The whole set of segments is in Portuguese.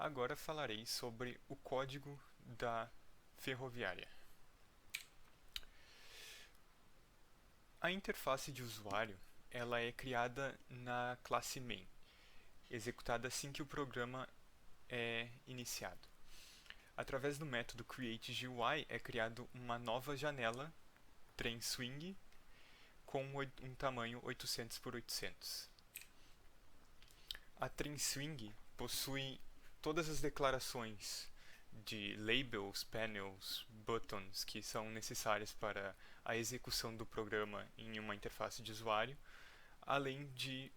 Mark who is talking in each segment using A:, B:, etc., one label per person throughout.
A: Agora falarei sobre o código da ferroviária. A interface de usuário ela é criada na classe main, executada assim que o programa é iniciado. Através do método createGUI é criado uma nova janela TrainSwing com um tamanho 800 por 800. A TrainSwing possui todas as declarações de labels, panels, buttons que são necessárias para a execução do programa em uma interface de usuário, além de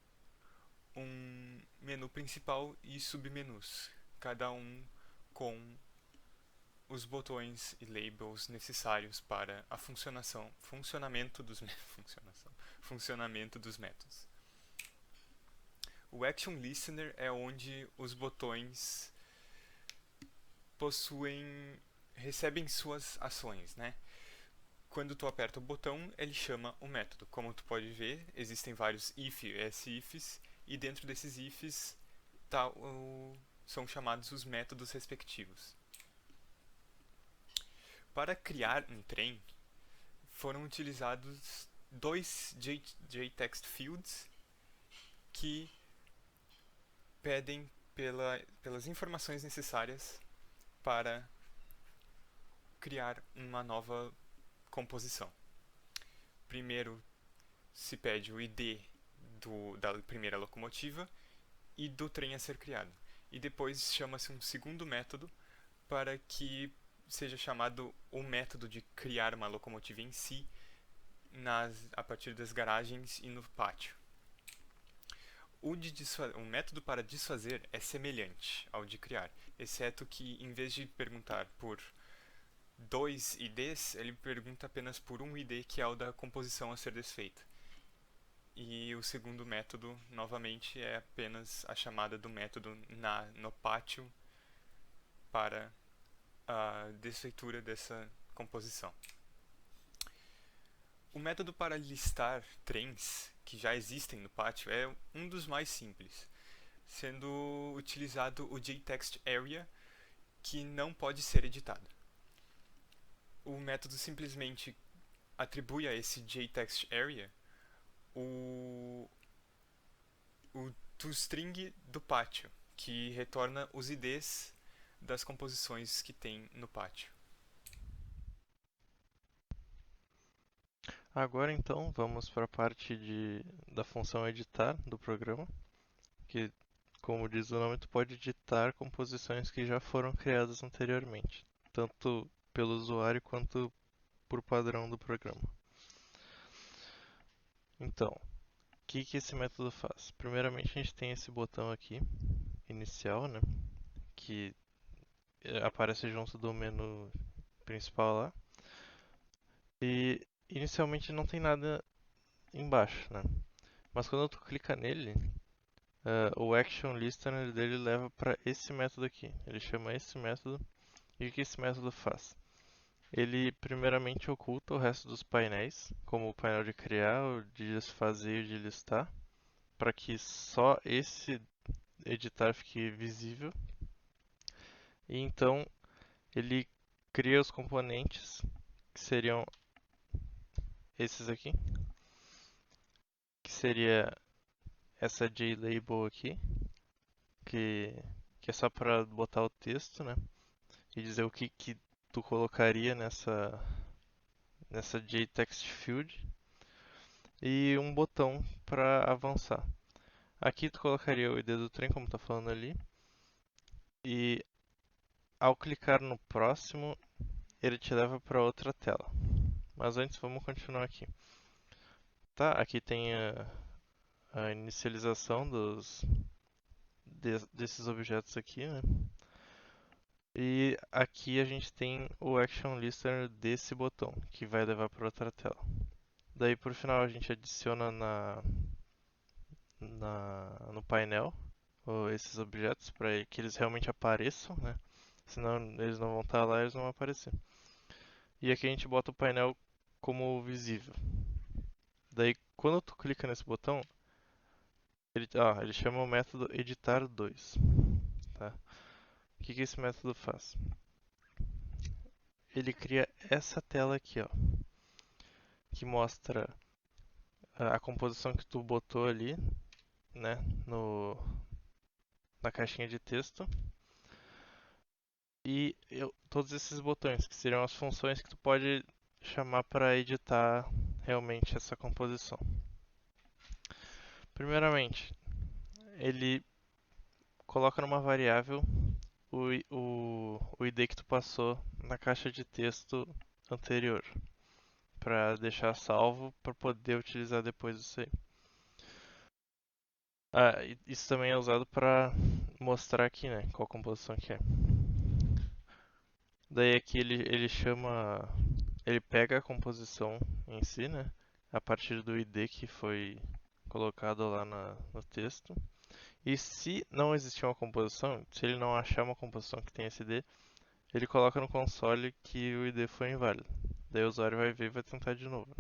A: um menu principal e submenus, cada um com os botões e labels necessários para a funcionamento dos métodos. O Action Listener é onde os botões recebem suas ações, né? Quando tu aperta o botão, ele chama o método. Como tu pode ver, existem vários if e elsifs, e dentro desses ifs são chamados os métodos respectivos. Para criar um trem, foram utilizados dois JText fields que pedem pelas informações necessárias para criar uma nova composição. Primeiro se pede o ID da primeira locomotiva e do trem a ser criado. E depois chama-se um segundo método para que seja chamado o método de criar uma locomotiva em si a partir das garagens e no pátio. O método para desfazer é semelhante ao de criar, exceto que em vez de perguntar por dois IDs, ele pergunta apenas por um ID, que é o da composição a ser desfeita. E o segundo método, novamente, é apenas a chamada do método no pátio para a desfeitura dessa composição. O método para listar trens que já existem no pátio é um dos mais simples, sendo utilizado o JTextArea, que não pode ser editado. O método simplesmente atribui a esse JTextArea o toString do pátio, que retorna os IDs das composições que tem no pátio.
B: Agora então vamos para a parte da função editar do programa, que, como diz o nome, tu pode editar composições que já foram criadas anteriormente, tanto pelo usuário quanto por padrão do programa. Então, o que esse método faz? Primeiramente a gente tem esse botão aqui, inicial, né, que aparece junto do menu principal lá. E inicialmente não tem nada embaixo, né? Mas quando tu clica nele, o action listener dele leva para esse método aqui. Ele chama esse método e o que esse método faz? Ele primeiramente oculta o resto dos painéis, como o painel de criar, o de desfazer e o de listar, para que só esse editar fique visível. E então ele cria os componentes que seriam esses aqui, que seria essa JLabel aqui, que, que é só para botar o texto, né? E dizer o que tu colocaria nessa JText field e um botão para avançar. Aqui tu colocaria o ID do trem, como tá falando ali, e ao clicar no próximo, ele te leva para outra tela. Mas antes vamos continuar aqui. Tá, aqui tem a inicialização desses objetos aqui, né? E aqui a gente tem o Action Listener desse botão, que vai levar para outra tela. Daí por final a gente adiciona no painel esses objetos para que eles realmente apareçam, né? Senão eles não vão estar lá e eles não vão aparecer. E aqui a gente bota o painel como visível. Daí quando tu clica nesse botão, ele chama o método editar2, tá? que esse método faz? Ele cria essa tela aqui, ó, que mostra a composição que tu botou ali, né, na caixinha de texto. E todos esses botões, que seriam as funções que tu pode chamar para editar realmente essa composição. Primeiramente, ele coloca numa variável o ID que tu passou na caixa de texto anterior, para deixar salvo para poder utilizar depois isso aí. Ah, isso também é usado para mostrar aqui, né, qual composição que é. Daí aqui ele chama, ele pega a composição em si, né, a partir do ID que foi colocado lá no texto. E se não existir uma composição, se ele não achar uma composição que tem esse ID, ele coloca no console que o ID foi inválido. Daí o usuário vai ver e vai tentar de novo.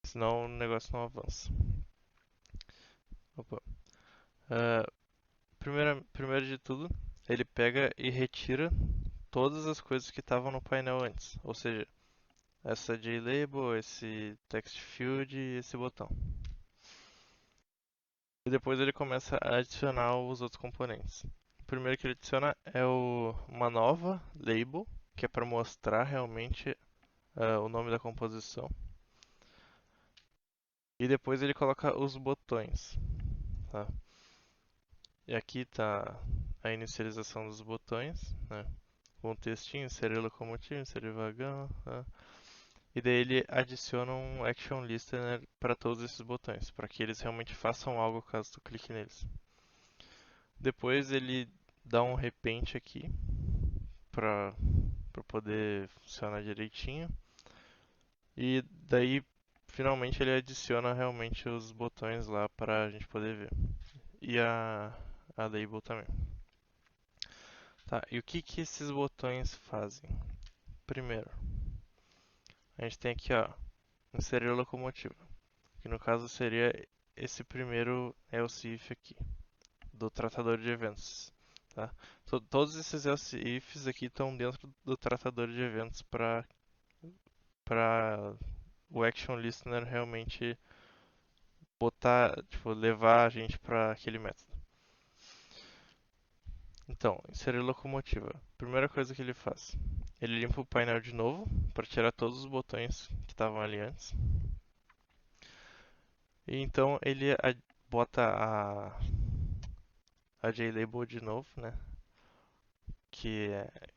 B: Senão o negócio não avança. Opa. Uh, primeiro de tudo, ele pega e retira todas as coisas que estavam no painel antes. Ou seja, essa JLabel, esse text field e esse botão. E depois ele começa a adicionar os outros componentes. O primeiro que ele adiciona é uma nova label, que é para mostrar realmente o nome da composição. E depois ele coloca os botões. Tá? E aqui está a inicialização dos botões, né? Com um textinho, inserir locomotivo, inserir vagão. Tá? E daí ele adiciona um action listener para todos esses botões, para que eles realmente façam algo caso tu clique neles. Depois ele dá um repente aqui para poder funcionar direitinho. E daí finalmente ele adiciona realmente os botões lá para a gente poder ver. E a label também. Tá, e o que esses botões fazem? Primeiro, a gente tem aqui, ó, inserir locomotiva, que no caso seria esse primeiro else if aqui, do tratador de eventos. Tá? Todos esses else ifs aqui estão dentro do tratador de eventos para o action listener realmente botar, tipo, levar a gente para aquele método. Então, inserir locomotiva. Primeira coisa que ele faz, ele limpa o painel de novo para tirar todos os botões que estavam ali antes. E então ele bota a JLabel de novo, né? Que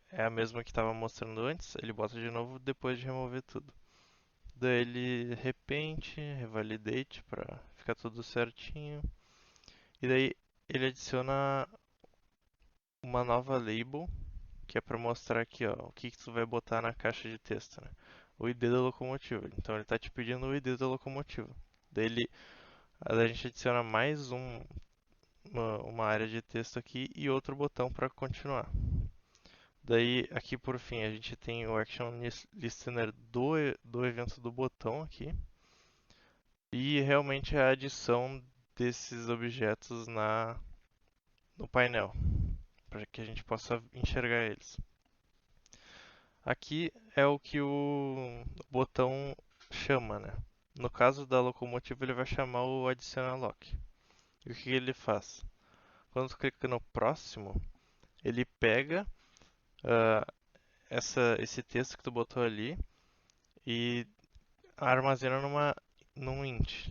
B: é a mesma que estava mostrando antes. Ele bota de novo depois de remover tudo. Daí ele repente, revalidate para ficar tudo certinho. E daí ele adiciona uma nova label, que é para mostrar aqui, ó, o que tu vai botar na caixa de texto, né? O ID da locomotiva. Então ele está te pedindo o ID da locomotiva. Daí a gente adiciona mais uma área de texto aqui e outro botão para continuar. Daí aqui por fim a gente tem o action listener do evento do botão aqui e realmente a adição desses objetos no painel para que a gente possa enxergar eles. Aqui é o que o botão chama, né? No caso da locomotiva, ele vai chamar o additional lock. E o que ele faz? Quando tu clica no próximo, ele pega uh, esse texto que tu botou ali e armazena num int.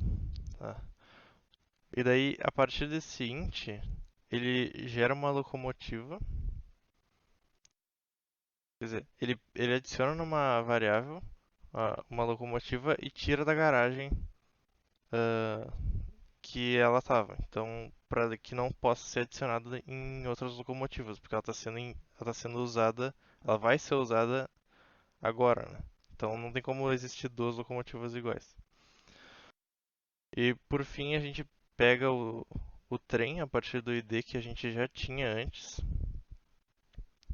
B: Tá? E daí, a partir desse int, ele gera uma locomotiva. Quer dizer, ele adiciona numa variável uma locomotiva e tira da garagem uh, que ela estava. Então, para que não possa ser adicionada em outras locomotivas, porque ela tá sendo usada, ela vai ser usada agora, né? Então não tem como existir duas locomotivas iguais. E por fim a gente pega o trem a partir do ID que a gente já tinha antes.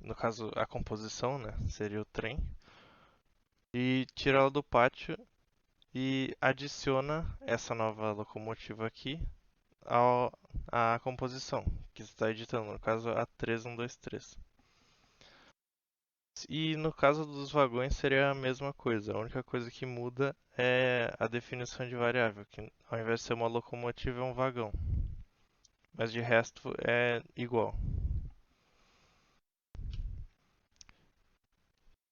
B: No caso, a composição, né? Seria o trem. E tira ela do pátio e adiciona essa nova locomotiva aqui a composição que você está editando, no caso a 3123. E no caso dos vagões seria a mesma coisa. A única coisa que muda é a definição de variável, que ao invés de ser uma locomotiva é um vagão. Mas de resto é igual.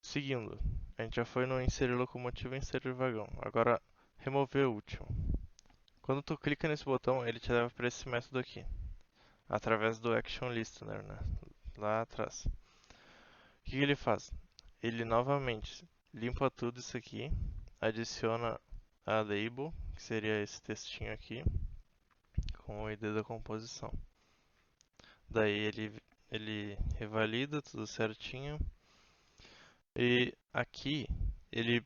B: Seguindo, a gente já foi no inserir locomotiva e inserir vagão. Agora, remover o último. Quando tu clica nesse botão, ele te leva para esse método aqui, através do Action Listener, né? Lá atrás. O que ele faz? Ele novamente limpa tudo isso aqui, adiciona a label, que seria esse textinho aqui, com o ID da composição. Daí ele revalida tudo certinho. E aqui ele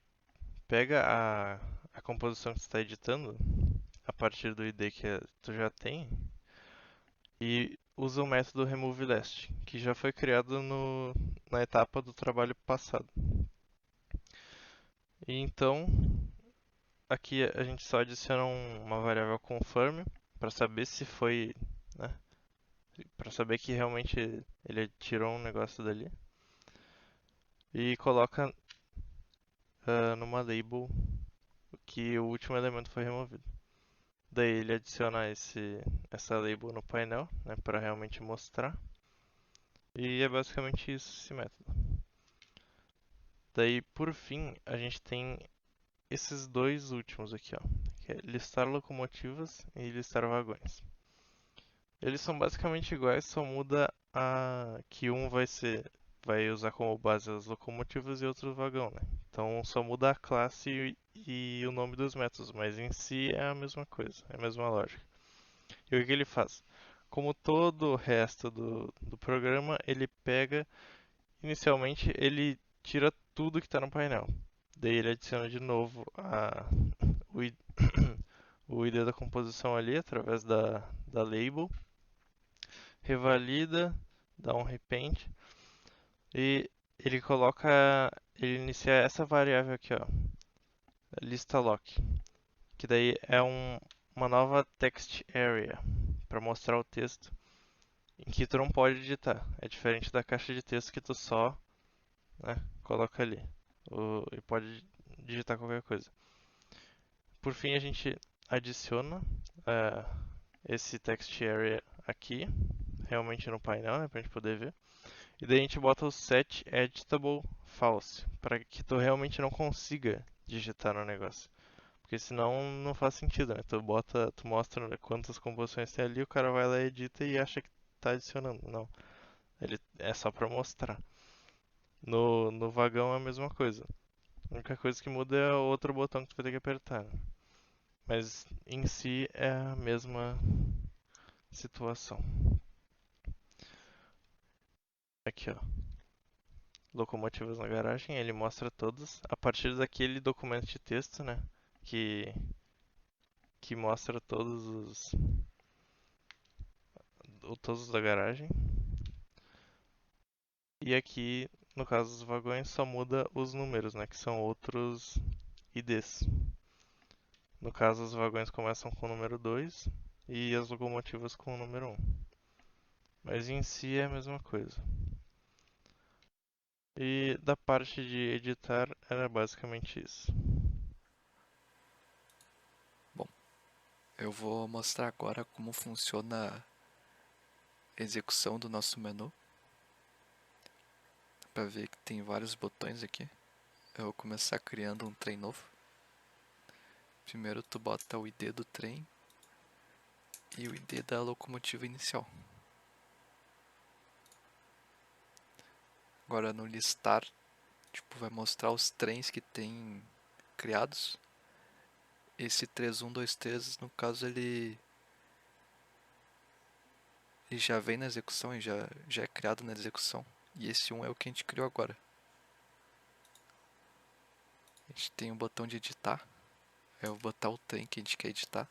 B: pega a composição que você está editando, a partir do ID que tu já tem, e usa o método removeLast, que já foi criado na etapa do trabalho passado. E então, aqui a gente só adiciona uma variável confirm para saber se foi, né, para saber que realmente ele tirou um negócio dali. E coloca numa label que o último elemento foi removido. Daí ele adiciona essa label no painel, né, para realmente mostrar. E é basicamente isso esse método. Daí, por fim, a gente tem esses dois últimos aqui, ó, que é listar locomotivas e listar vagões. Eles são basicamente iguais, só muda que um vai usar como base as locomotivas e outro o vagão, né? Então só muda a classe e o nome dos métodos, mas em si é a mesma coisa, é a mesma lógica. E o que ele faz? Como todo o resto do programa, ele pega, inicialmente, ele tira tudo que está no painel. Daí ele adiciona de novo o, ID, o ID da composição ali, através da label, revalida, dá um repaint, e ele inicia essa variável aqui, ó, lista lock, que daí é uma nova text area, para mostrar o texto em que tu não pode digitar. É diferente da caixa de texto que tu só, né, coloca ali. E pode digitar qualquer coisa. Por fim, a gente adiciona esse text area aqui, realmente no painel, né, pra gente poder ver. E daí a gente bota o set editable false, para que tu realmente não consiga digitar no negócio. Porque senão não faz sentido, né? Tu mostra quantas composições tem ali, o cara vai lá, edita e acha que tá adicionando. Não. Ele é só para mostrar. No vagão é a mesma coisa. A única coisa que muda é o outro botão que tu vai ter que apertar, né? Mas em si é a mesma situação. Aqui, ó. Locomotivas na garagem, ele mostra todas a partir daquele documento de texto, né? Que, que mostra todos da garagem. E aqui, no caso dos vagões, só muda os números, né? Que são outros IDs. No caso, os vagões começam com o número 2 e as locomotivas com o número 1. Mas em si é a mesma coisa. E da parte de editar era basicamente isso.
C: Bom, eu vou mostrar agora como funciona a execução do nosso menu. Para ver que tem vários botões aqui. Eu vou começar criando um trem novo. Primeiro tu bota o ID do trem e o ID da locomotiva inicial. Agora no listar, tipo, vai mostrar os trens que tem criados. Esse 3123, no caso, ele já vem na execução, ele já é criado na execução. E esse 1 é o que a gente criou agora. A gente tem o botão de editar. Eu vou botar o trem que a gente quer editar.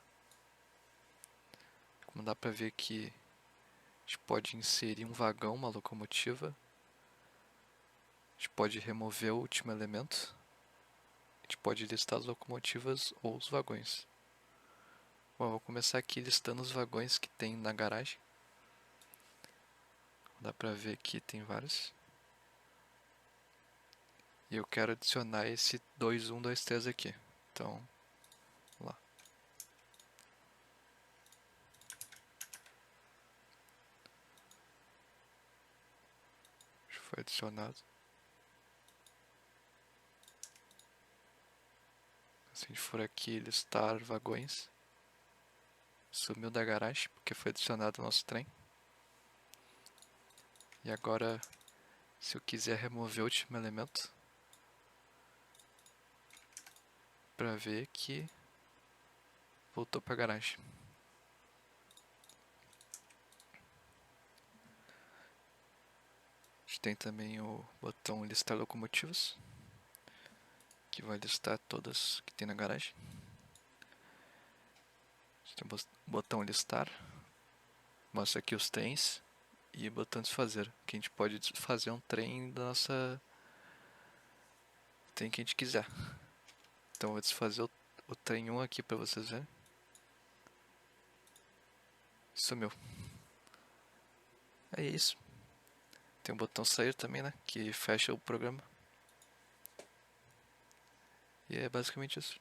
C: Como dá pra ver aqui, a gente pode inserir um vagão, uma locomotiva. A gente pode remover o último elemento. A gente pode listar as locomotivas ou os vagões. Bom, vou começar aqui listando os vagões que tem na garagem. Dá pra ver que tem vários. E eu quero adicionar esse 2123 aqui. Então, lá. Foi adicionado. Se a gente for aqui listar vagões, sumiu da garagem porque foi adicionado ao nosso trem. E agora, se eu quiser remover o último elemento, para ver que voltou para a garagem. A gente tem também o botão listar locomotivas, que vai listar todas que tem na garagem. A gente tem o botão listar, mostra aqui os trens, e botão desfazer, que a gente pode desfazer um trem da nossa trem que a gente quiser. Então eu vou desfazer o trem 1 aqui para vocês verem. Sumiu. É isso. Tem o botão sair também, né? Que fecha o programa. E é basicamente isso.